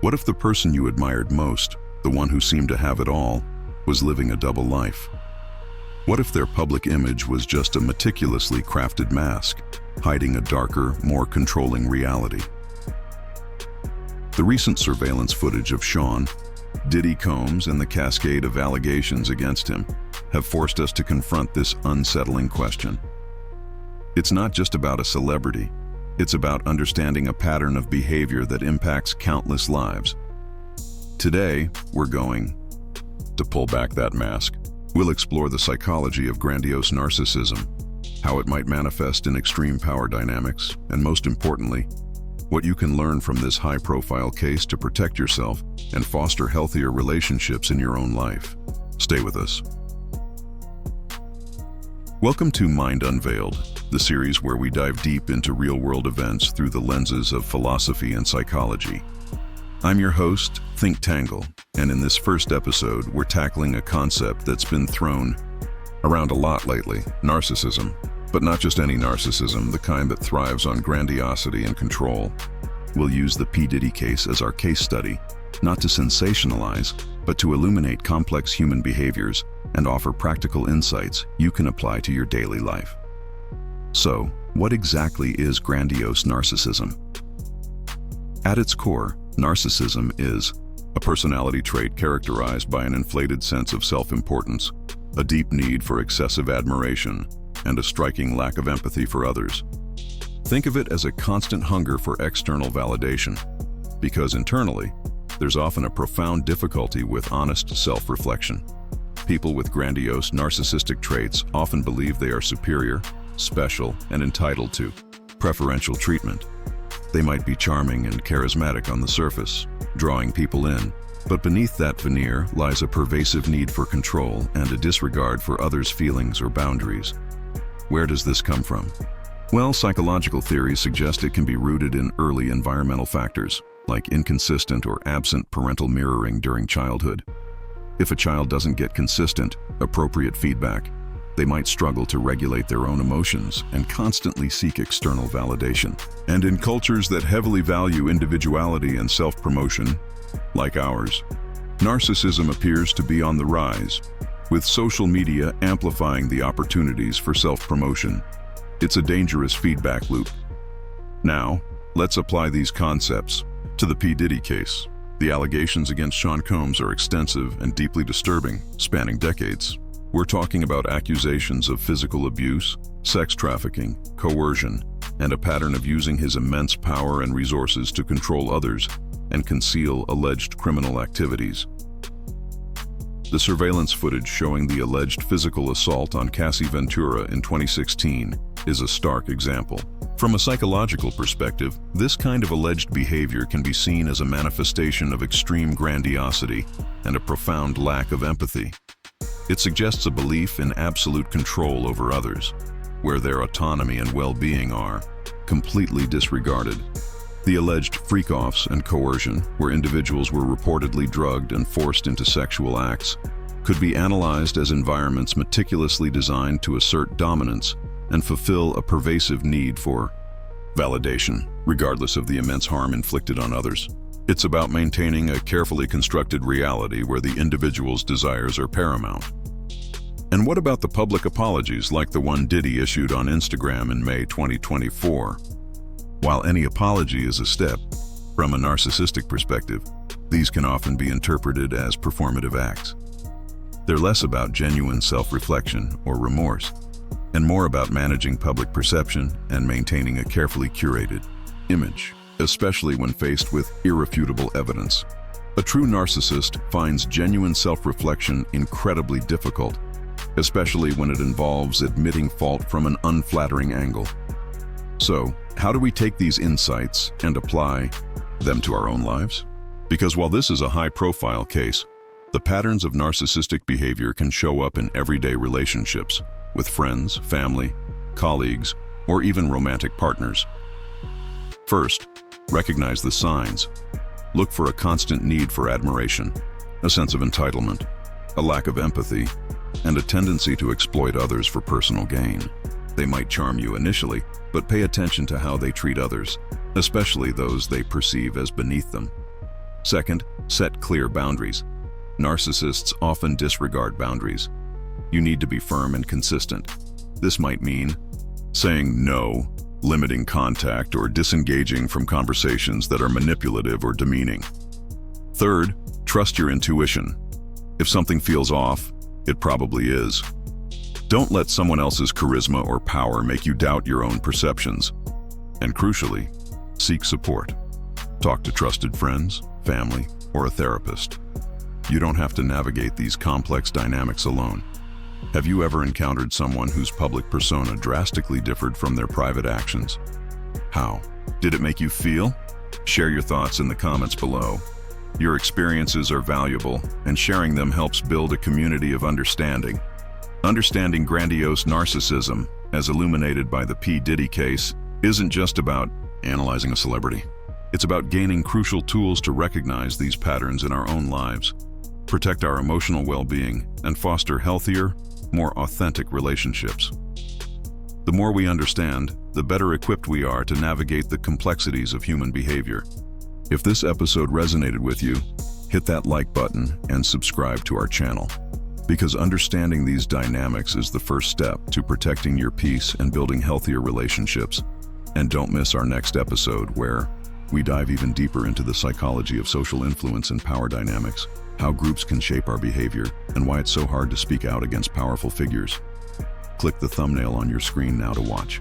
What if the person you admired most, the one who seemed to have it all, was living a double life? What if their public image was just a meticulously crafted mask, hiding a darker, more controlling reality? The recent surveillance footage of Sean, Diddy Combs, and the cascade of allegations against him have forced us to confront this unsettling question. It's not just about a celebrity. It's about understanding a pattern of behavior that impacts countless lives. Today, we're going to pull back that mask. We'll explore the psychology of grandiose narcissism, how it might manifest in extreme power dynamics, and most importantly, what you can learn from this high-profile case to protect yourself and foster healthier relationships in your own life. Stay with us. Welcome to Mind Unveiled, the series where we dive deep into real-world events through the lenses of philosophy and psychology. I'm your host, Think Tangle, and in this first episode, we're tackling a concept that's been thrown around a lot lately: narcissism. But not just any narcissism, the kind that thrives on grandiosity and control. We'll use the P. Diddy case as our case study, not to sensationalize, but to illuminate complex human behaviors and offer practical insights you can apply to your daily life. So, what exactly is grandiose narcissism? At its core, narcissism is a personality trait characterized by an inflated sense of self-importance, a deep need for excessive admiration, and a striking lack of empathy for others. Think of it as a constant hunger for external validation, because internally, there's often a profound difficulty with honest self-reflection. People with grandiose narcissistic traits often believe they are superior, special, and entitled to preferential treatment. They might be charming and charismatic on the surface, drawing people in, but beneath that veneer lies a pervasive need for control and a disregard for others' feelings or boundaries. Where does this come from? Well, psychological theories suggest it can be rooted in early environmental factors, like inconsistent or absent parental mirroring during childhood. If a child doesn't get consistent, appropriate feedback, they might struggle to regulate their own emotions and constantly seek external validation. And in cultures that heavily value individuality and self-promotion, like ours, narcissism appears to be on the rise, with social media amplifying the opportunities for self-promotion. It's a dangerous feedback loop. Now, let's apply these concepts to the P. Diddy case. The allegations against Sean Combs are extensive and deeply disturbing, spanning decades. We're talking about accusations of physical abuse, sex trafficking, coercion, and a pattern of using his immense power and resources to control others and conceal alleged criminal activities. The surveillance footage showing the alleged physical assault on Cassie Ventura in 2016 is a stark example. From a psychological perspective, this kind of alleged behavior can be seen as a manifestation of extreme grandiosity and a profound lack of empathy. It suggests a belief in absolute control over others, where their autonomy and well-being are completely disregarded. The alleged freak-offs and coercion, where individuals were reportedly drugged and forced into sexual acts, could be analyzed as environments meticulously designed to assert dominance and fulfill a pervasive need for validation, regardless of the immense harm inflicted on others. It's about maintaining a carefully constructed reality where the individual's desires are paramount. And what about the public apologies like the one Diddy issued on Instagram in May 2024? While any apology is a step, from a narcissistic perspective, these can often be interpreted as performative acts. They're less about genuine self-reflection or remorse, and more about managing public perception and maintaining a carefully curated image, especially when faced with irrefutable evidence. A true narcissist finds genuine self-reflection incredibly difficult, especially when it involves admitting fault from an unflattering angle. So, how do we take these insights and apply them to our own lives? Because while this is a high-profile case, the patterns of narcissistic behavior can show up in everyday relationships with friends, family, colleagues, or even romantic partners. First, recognize the signs. Look for a constant need for admiration, a sense of entitlement, a lack of empathy, and a tendency to exploit others for personal gain. They might charm you initially, but pay attention to how they treat others, especially those they perceive as beneath them. Second, set clear boundaries. Narcissists often disregard boundaries. You need to be firm and consistent. This might mean saying no, limiting contact, or disengaging from conversations that are manipulative or demeaning. Third, trust your intuition. If something feels off, it probably is. Don't let someone else's charisma or power make you doubt your own perceptions. And crucially, seek support. Talk to trusted friends, family, or a therapist. You don't have to navigate these complex dynamics alone. Have you ever encountered someone whose public persona drastically differed from their private actions? How? Did it make you feel? Share your thoughts in the comments below. Your experiences are valuable, and sharing them helps build a community of understanding. Understanding grandiose narcissism, as illuminated by the P. Diddy case, isn't just about analyzing a celebrity. It's about gaining crucial tools to recognize these patterns in our own lives, protect our emotional well-being, and foster healthier, more authentic relationships. The more we understand, the better equipped we are to navigate the complexities of human behavior. If this episode resonated with you, hit that like button and subscribe to our channel, because understanding these dynamics is the first step to protecting your peace and building healthier relationships. And don't miss our next episode, where we dive even deeper into the psychology of social influence and power dynamics, how groups can shape our behavior, and why it's so hard to speak out against powerful figures. Click the thumbnail on your screen now to watch.